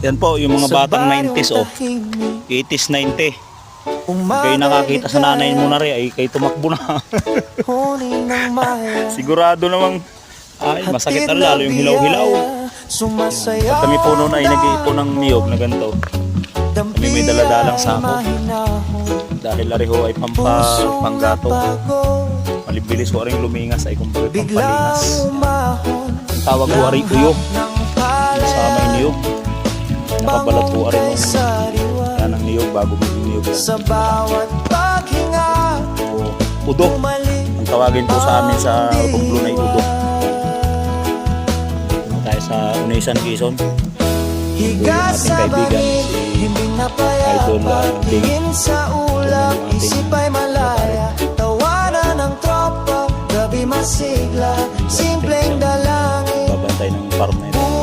Yan po, yung mga batang 90s oh. 80s, 90. Kayo nakakita sa nanay mo na rin, ay kayo tumakbo na. Sigurado namang, ay masakit na lalo yung hilaw-hilaw. At kami po noon ay nag-iipon ng niyog na ganito. Kami may daladalang sako. Dahil lariho ay panggato. Malibilis ko rin lumingas ay kumbaga pampalingas. Ang tawag ko rin uyog. Kasama yung niyog. Nakabalat po rin mo. Yan ang niyog bago maging niyog yan. Udo. Ang tawagin po sa amin sa Romblon ay udo. Punta tayo sa Unaisan, Quezon. Yung ating kaibigan si Idol Bing. Sa ulap, isip ay malaya. Tawanan ng tropa, gabi masigla. Simpleng dalangin, babantay ng farm na ito.